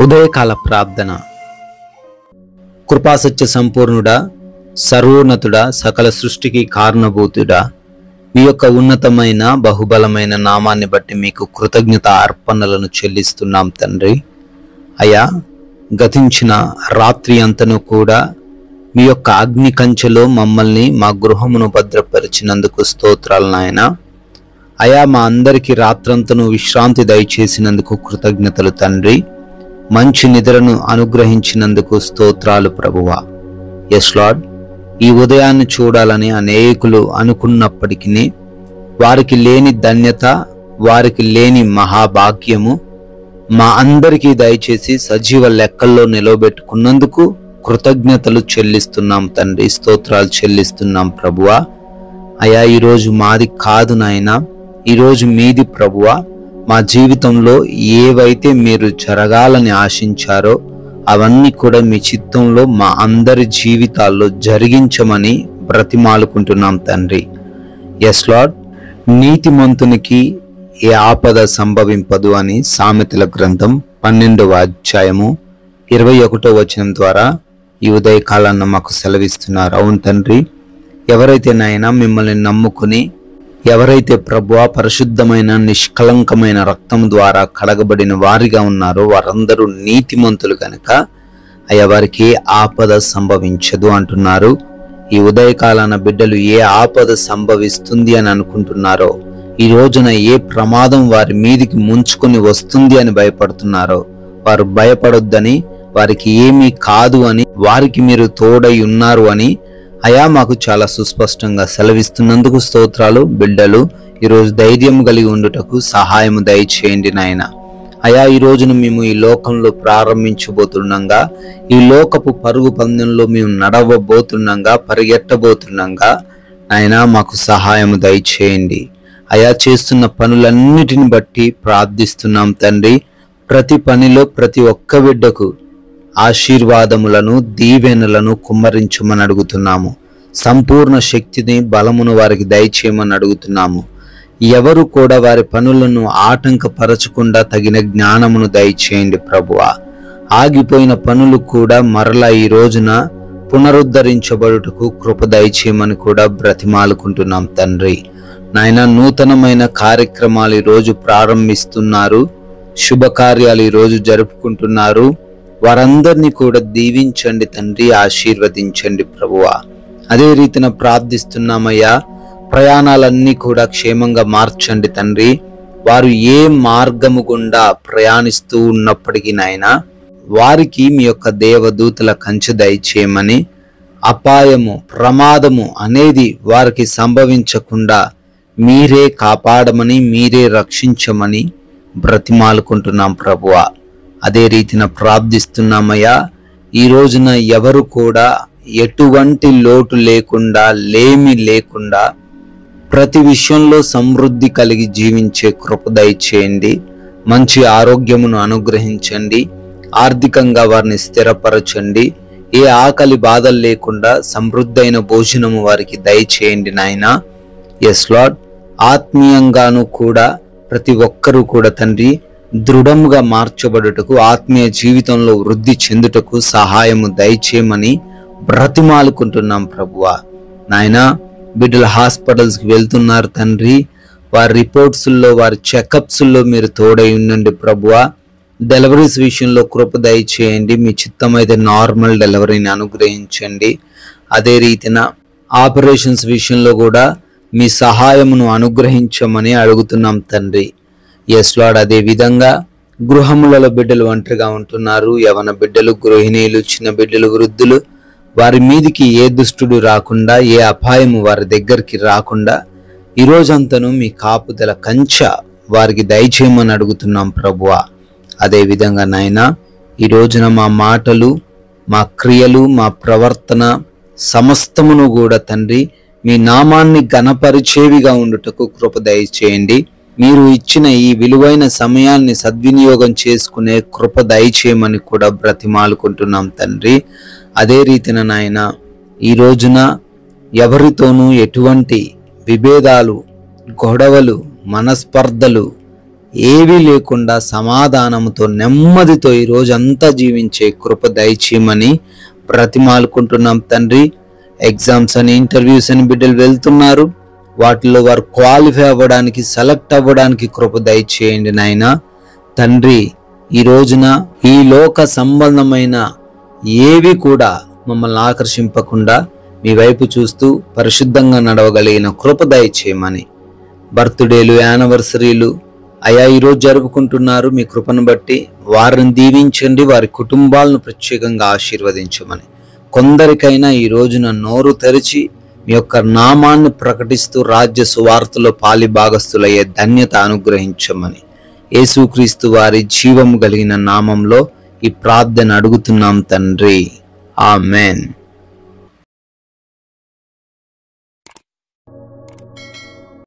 ఉదయకాల ప్రార్థన. కృపాసత్య సంపూర్ణుడా, సర్వోన్నతుడా, సకల సృష్టికి కారణభూతుడా, మీ యొక్క ఉన్నతమైన బహుబలమైన నామాన్ని బట్టి మీకు కృతజ్ఞత అర్పణలను చెల్లిస్తున్నాం తండ్రి. అయ్యా, గతించిన రాత్రి అంతను కూడా మీ యొక్క అగ్ని కంచెలో మమ్మల్ని మా గృహమును భద్రపరిచినందుకు స్తోత్రాలు నాయన. అయా, మా అందరికీ రాత్రంతను విశ్రాంతి దయచేసినందుకు కృతజ్ఞతలు తండ్రి. మంచి నిద్రను అనుగ్రహించినందుకు స్తోత్రాలు ప్రభువా. ఎస్ లార్డ్, ఈ ఉదయాన్ని చూడాలని అనేకులు అనుకున్నప్పటికీ వారికి లేని ధన్యత, వారికి లేని మహాభాగ్యము మా అందరికీ దయచేసి సజీవ లెక్కల్లో నిలవబెట్టుకున్నందుకు కృతజ్ఞతలు చెల్లిస్తున్నాం తండ్రి. స్తోత్రాలు చెల్లిస్తున్నాం ప్రభువా. అయా, ఈరోజు మాది కాదు నాయన, ఈరోజు మీది ప్రభువా. మా జీవితంలో ఏవైతే మీరు జరగాలని ఆశించారో అవన్నీ కూడా మీ చిత్తంలో మా అందరి జీవితాల్లో జరిగించమని బ్రతిమాలుకుంటున్నాం తండ్రి. ఎస్ లార్డ్, నీతిమంతునికి ఏ ఆపద సంభవింపదు అని సామెతల గ్రంథం 12వ అధ్యాయము 21వ వచనం ద్వారా ఈ ఉదయకాలాన్న మాకు సెలవిస్తున్నారు. అవును తండ్రి, ఎవరైతే నాయన మిమ్మల్ని నమ్ముకుని, ఎవరైతే ప్రభువా పరిశుద్ధమైన నిష్కలంకమైన రక్తం ద్వారా కడగబడిన వారిగా ఉన్నారో వారందరూ నీతిమంతులు గనుక అయ్యా వారికి ఏ ఆపద సంభవించదు అంటున్నారు. ఈ ఉదయకాలాన బిడ్డలు ఏ ఆపద సంభవిస్తుంది అని అనుకుంటున్నారో, ఈ రోజున ఏ ప్రమాదం వారి మీదికి ముంచుకొని వస్తుంది అని భయపడుతున్నారో, వారు భయపడొద్దని, వారికి ఏమీ కాదు అని, వారికి మీరు తోడై ఉన్నారు అని అయా మాకు చాలా సుస్పష్టంగా సెలవిస్తున్నందుకు స్తోత్రాలు. బిడ్డలు ఈరోజు ధైర్యం కలిగి ఉండుటకు సహాయము దయచేయండి నాయన. అయా, ఈ రోజున మేము ఈ లోకంలో ప్రారంభించబోతుండగా, ఈ లోకపు పరుగు పందెంలో మేము నడవబోతుండగా, పరిగెట్టబోతుండగా నాయన మాకు సహాయము దయచేయండి. అయా, చేస్తున్న పనులన్నిటిని బట్టి ప్రార్థిస్తున్నాం తండ్రి. ప్రతి పనిలో ప్రతి ఒక్క బిడ్డకు ఆశీర్వాదములను, దీవెనలను కుమ్మరించమని అడుగుతున్నాము. సంపూర్ణ శక్తిని, బలమును వారికి దయచేయమని అడుగుతున్నాము. ఎవరు కూడా వారి పనులను ఆటంకపరచకుండా తగిన జ్ఞానమును దయచేయండి ప్రభువా. ఆగిపోయిన పనులు కూడా మరలా ఈ రోజున పునరుద్ధరించబడుటకు కృప దయచేయమని కూడా బ్రతిమాలుకుంటున్నాం తండ్రి. నాయన, నూతనమైన కార్యక్రమాలు ఈరోజు ప్రారంభిస్తున్నారు, శుభకార్యాలు ఈరోజు జరుపుకుంటున్నారు. వారందరినీ కూడా దీవించండి తండ్రి, ఆశీర్వదించండి ప్రభువా. అదే రీతిన ప్రార్థిస్తున్నామయ్యా, ప్రయాణాలన్నీ కూడా క్షేమంగా మార్చండి తండ్రి. వారు ఏ మార్గము గుండా ప్రయాణిస్తూ ఉన్నప్పటికీ నాయన వారికి మీ యొక్క దేవదూతల కంచె దయచేయమని, అపాయము, ప్రమాదము అనేది వారికి సంభవించకుండా మీరే కాపాడమని, మీరే రక్షించమని బ్రతిమాలుకుంటున్నాం ప్రభువా. అదే రీతిన ప్రార్థిస్తున్నామయ్యా, ఈ రోజున ఎవరు కూడా ఎటువంటి లోటు లేకుండా, లేమి లేకుండా ప్రతి విషయంలో సమృద్ధి కలిగి జీవించే కృప దయచేయండి. మంచి ఆరోగ్యమును అనుగ్రహించండి, ఆర్థికంగా వారిని స్థిరపరచండి. ఏ ఆకలి బాధలు లేకుండా సమృద్ధైన భోజనము వారికి దయచేయండి నాయన. ఎస్ లార్డ్, ఆత్మీయంగాను కూడా ప్రతి ఒక్కరూ కూడా తండ్రి దృఢముగా మార్చబడుటకు, ఆత్మీయ జీవితంలో వృద్ధి చెందుటకు సహాయము దయచేయమని బ్రతిమాలుకుంటున్నాం ప్రభువా. నాయన, బిడ్డల హాస్పిటల్స్కి వెళ్తున్నారు తండ్రి, వారి రిపోర్ట్స్లో, వారి చెకప్స్లో మీరు తోడై ఉండండి ప్రభువా. డెలివరీస్ విషయంలో కృప దయచేయండి. మీ చిత్తమైతే నార్మల్ డెలివరీని అనుగ్రహించండి. అదే రీతిన ఆపరేషన్స్ విషయంలో కూడా మీ సహాయమును అనుగ్రహించమని అడుగుతున్నాం తండ్రి. ఎస్ లార్డ్, అదే విధంగా గృహములలో బిడ్డలు ఒంటరిగా ఉంటున్నారు, యవన బిడ్డలు, గృహిణీలు, చిన్న బిడ్డలు, వృద్ధులు, వారి మీదికి ఏ దుష్టుడు రాకుండా, ఏ అపాయము వారి దగ్గరికి రాకుండా ఈ రోజంతను మీ కాపుదల కంచె వారికి దయచేయమని అడుగుతున్నాం ప్రభువా. అదే విధంగా నాయన, ఈ రోజున మా మాటలు, మా క్రియలు, మా ప్రవర్తన సమస్తమును కూడా తండ్రి మీ నామాన్ని ఘనపరిచేవిగా ఉండుటకు కృప దయచేయండి. మీరు ఇచ్చిన ఈ విలువైన సమయాన్ని సద్వినియోగం చేసుకునే కృప దయచేయమని కూడా బ్రతిమాలుకుంటున్నాం తండ్రి. అదే రీతిన నాయన, ఈ రోజున ఎవరితోనూ ఎటువంటి విభేదాలు, గొడవలు, మనస్పర్ధలు ఏవీ లేకుండా సమాధానంతో నెమ్మదితో ఈ రోజంతా జీవించే కృప దయచేయమని బ్రతిమాలుకుంటున్నాం తండ్రి. ఎగ్జామ్స్ అని, ఇంటర్వ్యూస్ అని బిడ్డలు వెళ్తున్నారు. వాటిలో వారు క్వాలిఫై అవ్వడానికి, సెలెక్ట్ అవ్వడానికి కృప దయచేయండి నాయనా. తండ్రి, ఈ రోజున ఈ లోక సంబంధమైన ఏవి కూడా మమ్మల్ని ఆకర్షింపకుండా మీ వైపు చూస్తూ పరిశుద్ధంగా నడవగలిగిన కృప దయచేయమని, బర్త్డేలు, యానివర్సరీలు అయా ఈరోజు జరుపుకుంటున్నారు, మీ కృపను బట్టి వారిని దీవించండి, వారి కుటుంబాలను ప్రత్యేకంగా ఆశీర్వదించమని, కొందరికైనా ఈ రోజున నోరు తెరిచి మీ యొక్క నామాన్ని ప్రకటిస్తూ రాజ్య సువార్తలో పాలి భాగస్థులయ్యే ధన్యత అనుగ్రహించమని యేసుక్రీస్తు వారి జీవము కలిగిన నామంలో ఈ ప్రార్థన అడుగుతున్నాం తండ్రి. ఆమెన్.